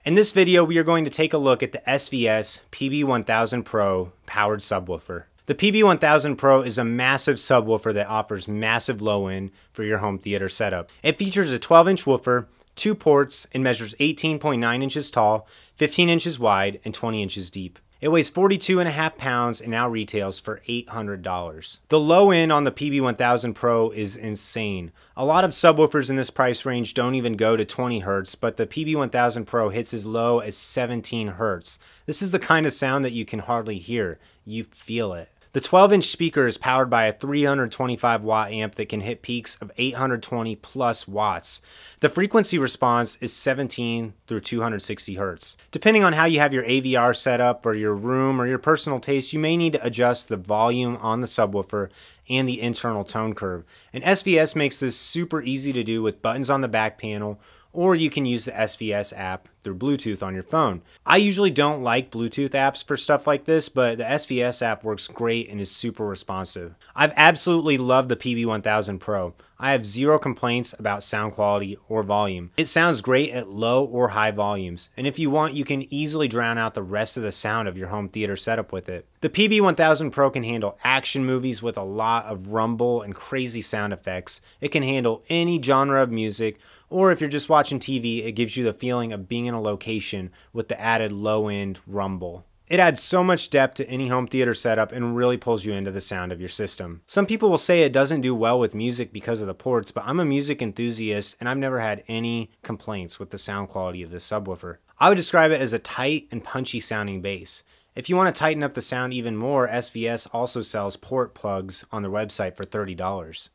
In this video, we are going to take a look at the SVS PB-1000 Pro powered subwoofer. The PB-1000 Pro is a massive subwoofer that offers massive low end for your home theater setup. It features a 12-inch woofer, 2 ports, and measures 18.9 inches tall, 15 inches wide, and 20 inches deep. It weighs 42.5 pounds and now retails for $800. The low end on the PB-1000 Pro is insane. A lot of subwoofers in this price range don't even go to 20 Hz, but the PB-1000 Pro hits as low as 17 Hz. This is the kind of sound that you can hardly hear. You feel it. The 12-inch speaker is powered by a 325 watt amp that can hit peaks of 820 plus watts. The frequency response is 17 through 260 Hz. Depending on how you have your AVR set up or your room or your personal taste, you may need to adjust the volume on the subwoofer and the internal tone curve. And SVS makes this super easy to do with buttons on the back panel, or you can use the SVS app through Bluetooth on your phone. I usually don't like Bluetooth apps for stuff like this, but the SVS app works great and is super responsive. I've absolutely loved the PB-1000 Pro. I have zero complaints about sound quality or volume. It sounds great at low or high volumes, and if you want, you can easily drown out the rest of the sound of your home theater setup with it. The PB-1000 Pro can handle action movies with a lot of rumble and crazy sound effects. It can handle any genre of music, or if you're just watching TV, it gives you the feeling of being in a location with the added low-end rumble. It adds so much depth to any home theater setup and really pulls you into the sound of your system. Some people will say it doesn't do well with music because of the ports, but I'm a music enthusiast and I've never had any complaints with the sound quality of this subwoofer. I would describe it as a tight and punchy sounding bass. If you want to tighten up the sound even more, SVS also sells port plugs on their website for $30.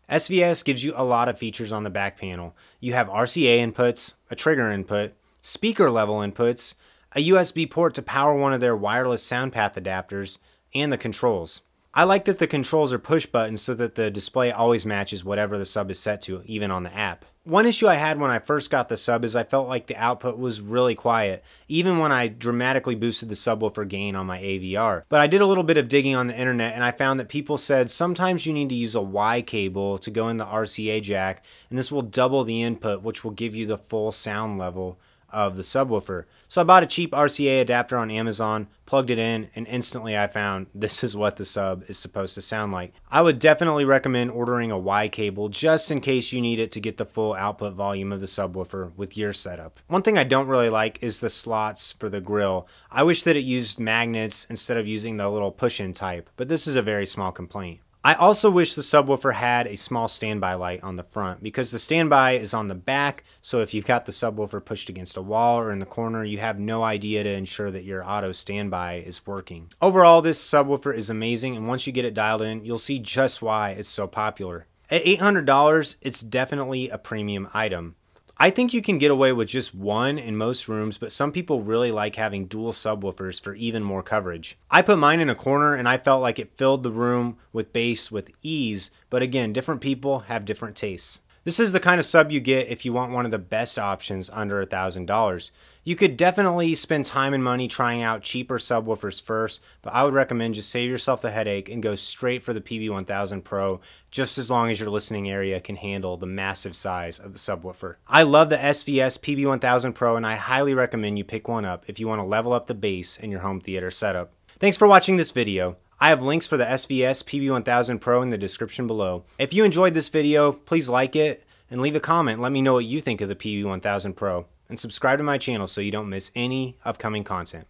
SVS gives you a lot of features on the back panel. You have RCA inputs, a trigger input, speaker level inputs, a USB port to power one of their wireless sound path adapters, and the controls. I like that the controls are push buttons so that the display always matches whatever the sub is set to, even on the app. One issue I had when I first got the sub is I felt like the output was really quiet, even when I dramatically boosted the subwoofer gain on my AVR. But I did a little bit of digging on the internet and I found that people said sometimes you need to use a Y cable to go in the RCA jack, and this will double the input, which will give you the full sound level of the subwoofer. So I bought a cheap RCA adapter on Amazon, plugged it in, and instantly I found this is what the sub is supposed to sound like. I would definitely recommend ordering a Y cable just in case you need it to get the full output volume of the subwoofer with your setup. One thing I don't really like is the slots for the grill. I wish that it used magnets instead of using the little push-in type, but this is a very small complaint. I also wish the subwoofer had a small standby light on the front because the standby is on the back, so if you've got the subwoofer pushed against a wall or in the corner, you have no idea to ensure that your auto standby is working. Overall, this subwoofer is amazing, and once you get it dialed in, you'll see just why it's so popular. At $800, it's definitely a premium item. I think you can get away with just one in most rooms, but some people really like having dual subwoofers for even more coverage. I put mine in a corner and I felt like it filled the room with bass with ease, but again, different people have different tastes. This is the kind of sub you get if you want one of the best options under $1,000. You could definitely spend time and money trying out cheaper subwoofers first, but I would recommend just save yourself the headache and go straight for the PB-1000 Pro, just as long as your listening area can handle the massive size of the subwoofer. I love the SVS PB-1000 Pro and I highly recommend you pick one up if you want to level up the bass in your home theater setup. Thanks for watching this video. I have links for the SVS PB-1000 Pro in the description below. If you enjoyed this video, please like it and leave a comment. Let me know what you think of the PB-1000 Pro. And subscribe to my channel so you don't miss any upcoming content.